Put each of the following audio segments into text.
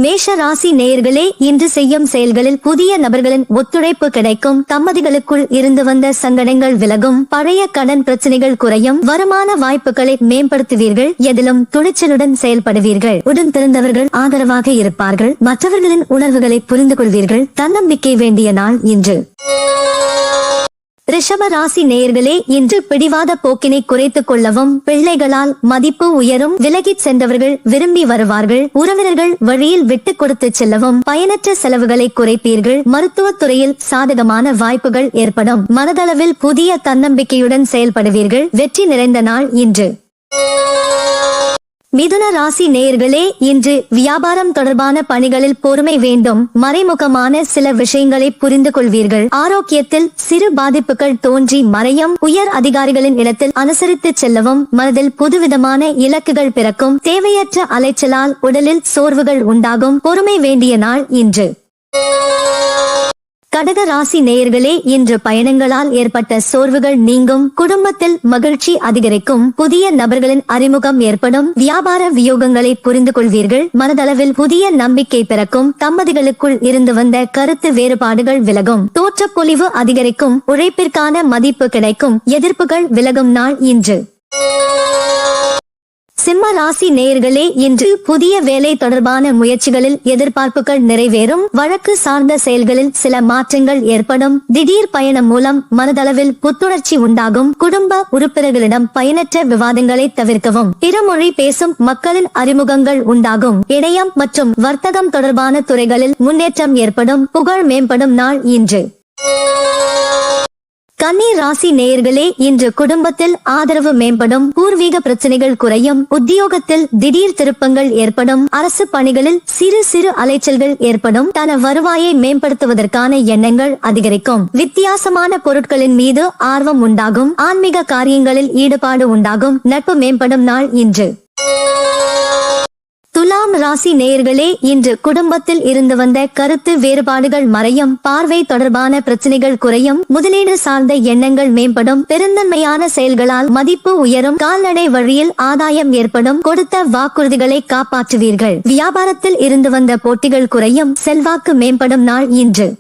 மேஷ ராசி நேயர்களே, இன்று செய்யும் செயல்களில் புதிய நபர்களின் ஒத்துழைப்பு கிடைக்கும். தம்பதிகளுக்குள் இருந்து வந்த சங்கடங்கள் விலகும். பழைய கடன் பிரச்சனைகள் குறையும். வருமான வாய்ப்புகளை மேம்படுத்துவீர்கள். எதிலும் துணிச்சலுடன் செயல்படுவீர்கள். உடன் பிறந்தவர்கள் ஆதரவாக இருப்பார்கள். மற்றவர்களின் உணர்வுகளை புரிந்து கொள்வீர்கள். தன்னம்பிக்கை வேண்டிய நாள் இன்று. ரிஷப ராசி நேயர்களே, இன்று பிடிவாத போக்கினை குறைத்துக் கொள்ளவும். பிள்ளைகளால் மதிப்பு உயரும். விலகிச் சென்றவர்கள் விரும்பி வருவார்கள். உறவினர்கள் வழியில் விட்டுக் கொடுத்து செல்லவும். பயனற்ற செலவுகளை குறைப்பீர்கள். மருத்துவத்துறையில் சாதகமான வாய்ப்புகள் ஏற்படும். மனதளவில் புதிய தன்னம்பிக்கையுடன் செயல்படுவீர்கள். வெற்றி நிறைந்த நாள் இன்று. மிதுன ராசி நேயர்களே, இன்று வியாபாரம் தொடர்பான பணிகளில் பொறுமை வேண்டும். மறைமுகமான சில விஷயங்களை புரிந்து கொள்வீர்கள். ஆரோக்கியத்தில் சிறு பாதிப்புகள் தோன்றி மறையும். உயர் அதிகாரிகளின் இடத்தில் அனுசரித்து செல்லவும். மனதில் புதுவிதமான இலக்குகள் பிறக்கும். தேவையற்ற அலைச்சலால் உடலில் சோர்வுகள் உண்டாகும். பொறுமை வேண்டிய நாள் இன்று. கடக ராசி நேயர்களே, இன்று பயணங்களால் ஏற்பட்ட சோர்வுகள் நீங்கும். குடும்பத்தில் மகிழ்ச்சி அதிகரிக்கும். புதிய நபர்களின் அறிமுகம் ஏற்படும். வியாபார வியோகங்களை புரிந்து கொள்வீர்கள். மனதளவில் புதிய நம்பிக்கை பிறக்கும். தம்பதிகளுக்குள் இருந்து வந்த கருத்து வேறுபாடுகள் விலகும். தோற்றப்பொலிவு அதிகரிக்கும். உழைப்பிற்கான மதிப்பு கிடைக்கும். எதிர்ப்புகள் விலகும் நாள் இன்று. சிம்ம ராசி நேயர்களே, இன்று புதிய வேலை தொடர்பான முயற்சிகளில் எதிர்பார்ப்புகள் நிறைவேறும். வழக்கு சார்ந்த செயல்களில் சில மாற்றங்கள் ஏற்படும். திடீர் பயணம் மூலம் மனதளவில் புத்துணர்ச்சி உண்டாகும். குடும்ப உறுப்பினர்களிடம் பயனற்ற விவாதங்களை தவிர்க்கவும். பிறமொழி பேசும் மக்களின் அறிமுகங்கள் உண்டாகும். இணையம் மற்றும் வர்த்தகம் தொடர்பான துறைகளில் முன்னேற்றம் ஏற்படும். புகழ் மேம்படும் நாள் இன்று. கன்னி ராசி நேயர்களே, இன்று குடும்பத்தில் ஆதரவு மேம்படும். பூர்வீக பிரச்சனைகள் குறையும். உத்தியோகத்தில் திடீர் திருப்பங்கள் ஏற்படும். அரசு பணிகளில் சிறு சிறு அலைச்சல்கள் ஏற்படும். தன வருவாயை மேம்படுத்துவதற்கான எண்ணங்கள் அதிகரிக்கும். வித்தியாசமான பொருட்களின் மீது ஆர்வம் உண்டாகும். ஆன்மீக காரியங்களில் ஈடுபாடு உண்டாகும். நட்பு மேம்படும் நாள் இன்று. துலாம் ராசி நேயர்களே, இன்று குடும்பத்தில் இருந்து வந்த கருத்து வேறுபாடுகள் மறையும். பார்வை தொடர்பான பிரச்சனைகள் குறையும். முதலீடு சார்ந்த எண்ணங்கள் மேம்படும். பெருந்தன்மையான செயல்களால் மதிப்பு உயரும். கால்நடை வழியில் ஆதாயம் ஏற்படும். கொடுத்த வாக்குறுதிகளை காப்பாற்றுவீர்கள். வியாபாரத்தில் இருந்து வந்த போட்டிகள் குறையும். செல்வாக்கு மேம்படும் நாள் இன்று.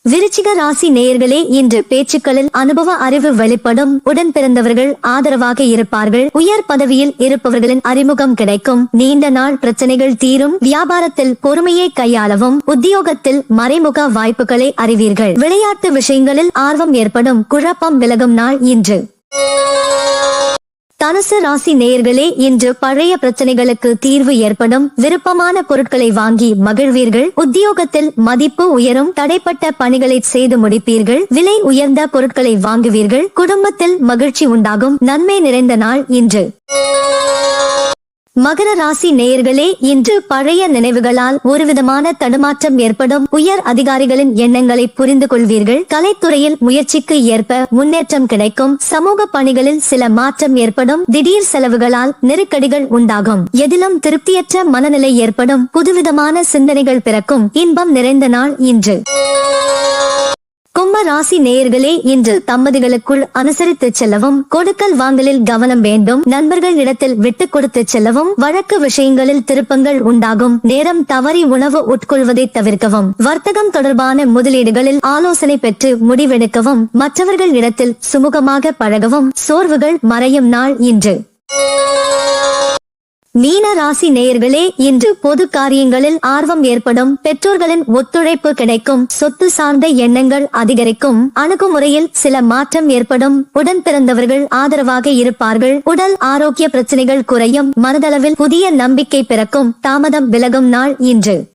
விருச்சிக ராசி நேயர்களே, இன்று பேச்சுக்களில் அனுபவ அறிவு வெளிப்படும். உடன் பிறந்தவர்கள் ஆதரவாக இருப்பார்கள். உயர் பதவியில் இருப்பவர்களின் அறிமுகம் கிடைக்கும். நீண்ட நாள் பிரச்சனைகள் தீரும். வியாபாரத்தில் பொறுமையை கையாளவும். உத்தியோகத்தில் மறைமுக வாய்ப்புகளை அறிவீர்கள். விளையாட்டு விஷயங்களில் ஆர்வம் ஏற்படும். குழப்பம் விலகும் நாள் இன்று. தனுசு ராசி நேயர்களே, இன்று பழைய பிரச்சனைகளுக்கு தீர்வு ஏற்படும். விருப்பமான பொருட்களை வாங்கி மகிழ்வீர்கள். உத்தியோகத்தில் மதிப்பு உயரும். தடைப்பட்ட பணிகளை செய்து முடிப்பீர்கள். விலை உயர்ந்த பொருட்களை வாங்குவீர்கள். குடும்பத்தில் மகிழ்ச்சி உண்டாகும். நன்மை நிறைந்த நாள் இன்று. மகர ராசி நேயர்களே, இன்று பழைய நினைவுகளால் ஒருவிதமான தடுமாற்றம் ஏற்படும். உயர் அதிகாரிகளின் எண்ணங்களை புரிந்து கொள்வீர்கள். கலைத்துறையில் முயற்சிக்கு ஏற்ப முன்னேற்றம் கிடைக்கும். சமூக பணிகளில் சில மாற்றம் ஏற்படும். திடீர் செலவுகளால் நெருக்கடிகள் உண்டாகும். எதிலும் திருப்தியற்ற மனநிலை ஏற்படும். புதுவிதமான சிந்தனைகள் பிறக்கும். இன்பம் நிறைந்த நாள் இன்று. கும்ப ராசி நேயர்களே, இன்று தம்பதிகளுக்குள் அனுசரித்து செல்லவும். கொடுக்கல் வாங்கலில் கவனம் வேண்டும். நண்பர்கள் இடத்தில் விட்டுக் கொடுத்து செல்லவும். வழக்கு விஷயங்களில் திருப்பங்கள் உண்டாகும். நேரம் தவறி உணவு உட்கொள்வதை தவிர்க்கவும். வர்த்தகம் தொடர்பான முதலீடுகளில் ஆலோசனை பெற்று முடிவெடுக்கவும். மற்றவர்கள் இடத்தில் சுமூகமாக பழகவும். சோர்வுகள் மறையும் நாள் இன்று. மீன ராசி நேயர்களே, இன்று பொது காரியங்களில் ஆர்வம் ஏற்படும். பெற்றோர்களின் ஒத்துழைப்பு கிடைக்கும். சொத்து சார்ந்த எண்ணங்கள் அதிகரிக்கும். அணுகுமுறையில் சில மாற்றம் ஏற்படும். உடன் பிறந்தவர்கள் ஆதரவாக இருப்பார்கள். உடல் ஆரோக்கிய பிரச்சனைகள் குறையும். மனதளவில் புதிய நம்பிக்கை பிறக்கும். தாமதம் விலகும் நாள் இன்று.